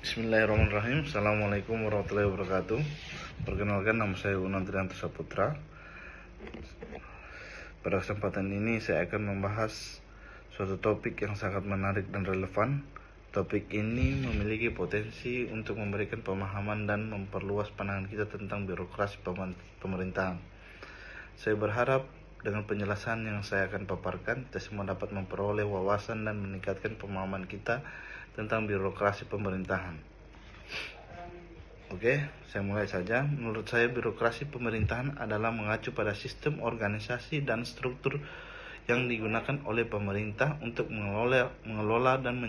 Bismillahirrahmanirrahim. Assalamualaikum warahmatullahi wabarakatuh. Perkenalkan, nama saya Unan Trianto Saputra. Pada kesempatan ini saya akan membahas suatu topik yang sangat menarik dan relevan. Topik ini memiliki potensi untuk memberikan pemahaman dan memperluas pandangan kita tentang birokrasi pemerintahan. Saya berharap dengan penjelasan yang saya akan paparkan, kita semua dapat memperoleh wawasan dan meningkatkan pemahaman kita tentang birokrasi pemerintahan. Oke, saya mulai saja. Menurut saya, birokrasi pemerintahan adalah mengacu pada sistem organisasi dan struktur yang digunakan oleh pemerintah untuk mengelola dan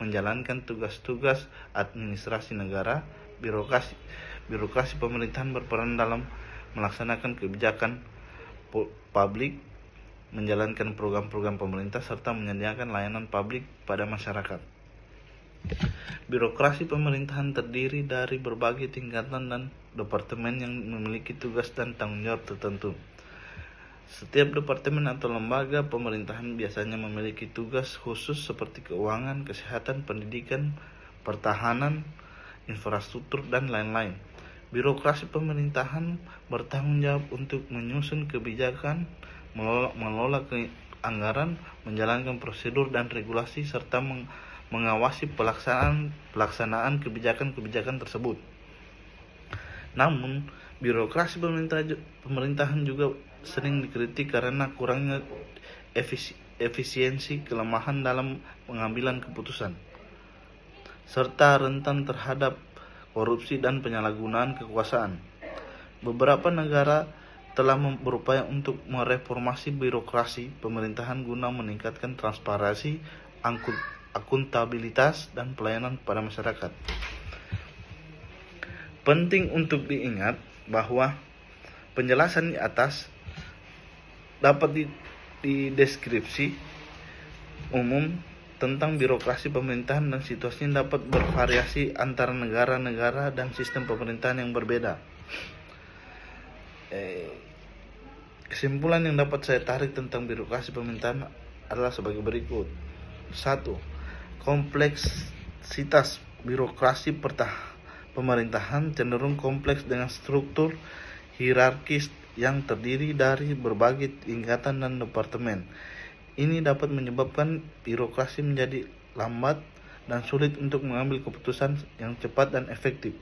menjalankan tugas-tugas administrasi negara. Birokrasi pemerintahan berperan dalam melaksanakan kebijakan publik, menjalankan program-program pemerintah, serta menyediakan layanan publik pada masyarakat. Birokrasi pemerintahan terdiri dari berbagai tingkatan dan departemen yang memiliki tugas dan tanggung jawab tertentu. Setiap departemen atau lembaga pemerintahan biasanya memiliki tugas khusus seperti keuangan, kesehatan, pendidikan, pertahanan, infrastruktur, dan lain-lain. Birokrasi pemerintahan bertanggung jawab untuk menyusun kebijakan, mengelola anggaran, menjalankan prosedur dan regulasi, serta mengawasi pelaksanaan kebijakan tersebut. Namun, birokrasi pemerintahan juga sering dikritik karena kurangnya efisiensi, kelemahan dalam pengambilan keputusan, serta rentan terhadap korupsi dan penyalahgunaan kekuasaan. Beberapa negara telah berupaya untuk mereformasi birokrasi pemerintahan guna meningkatkan transparansi, akuntabilitas, dan pelayanan kepada masyarakat. Penting untuk diingat bahwa penjelasan di atas dapat dideskripsi umum tentang birokrasi pemerintahan dan situasinya dapat bervariasi antara negara-negara dan sistem pemerintahan yang berbeda. Kesimpulan yang dapat saya tarik tentang birokrasi pemerintahan adalah sebagai berikut. 1. Kompleksitas birokrasi pemerintahan cenderung kompleks dengan struktur hierarkis yang terdiri dari berbagai tingkatan dan departemen. Ini dapat menyebabkan birokrasi menjadi lambat dan sulit untuk mengambil keputusan yang cepat dan efektif.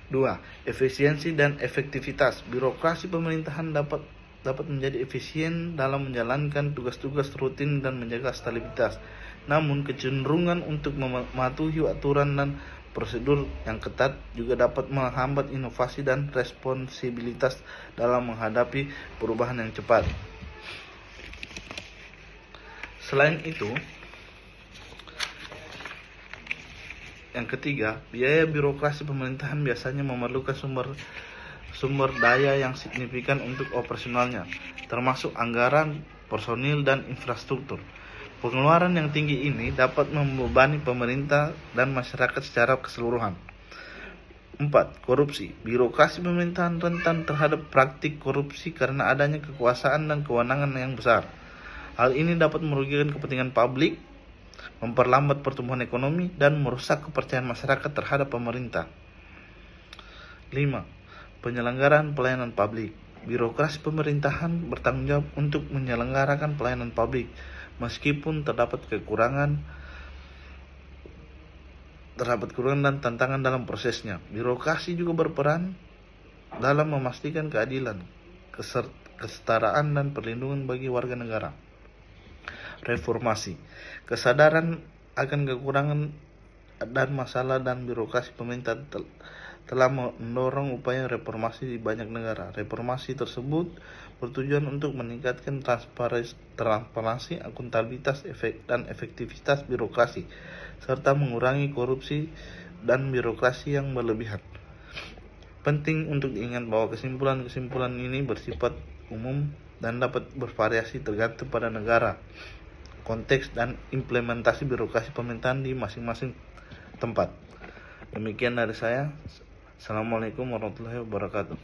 2. Efisiensi dan efektivitas. Birokrasi pemerintahan dapat menjadi efisien dalam menjalankan tugas-tugas rutin dan menjaga stabilitas. Namun, kecenderungan untuk mematuhi aturan dan prosedur yang ketat juga dapat menghambat inovasi dan responsibilitas dalam menghadapi perubahan yang cepat. Selain itu, yang ketiga, biaya birokrasi pemerintahan biasanya memerlukan sumber daya yang signifikan untuk operasionalnya, termasuk anggaran, personil, dan infrastruktur. Pengeluaran yang tinggi ini dapat membebani pemerintah dan masyarakat secara keseluruhan. 4. Korupsi. Birokrasi pemerintahan rentan terhadap praktik korupsi karena adanya kekuasaan dan kewenangan yang besar. Hal ini dapat merugikan kepentingan publik, memperlambat pertumbuhan ekonomi, dan merusak kepercayaan masyarakat terhadap pemerintah. 5. Penyelenggaraan pelayanan publik. Birokrasi pemerintahan bertanggung jawab untuk menyelenggarakan pelayanan publik, meskipun terdapat kekurangan dan tantangan dalam prosesnya. Birokrasi juga berperan dalam memastikan keadilan, kesetaraan, dan perlindungan bagi warga negara. Reformasi. Kesadaran akan kekurangan dan masalah dan birokrasi pemerintah telah mendorong upaya reformasi di banyak negara. Reformasi tersebut bertujuan untuk meningkatkan transparansi, akuntabilitas, dan efektivitas birokrasi, serta mengurangi korupsi dan birokrasi yang berlebihan. Penting untuk diingat bahwa kesimpulan-kesimpulan ini bersifat umum dan dapat bervariasi tergantung pada negara, konteks, dan implementasi birokrasi pemerintahan di masing-masing tempat. Demikian dari saya. Assalamualaikum warahmatullahi wabarakatuh.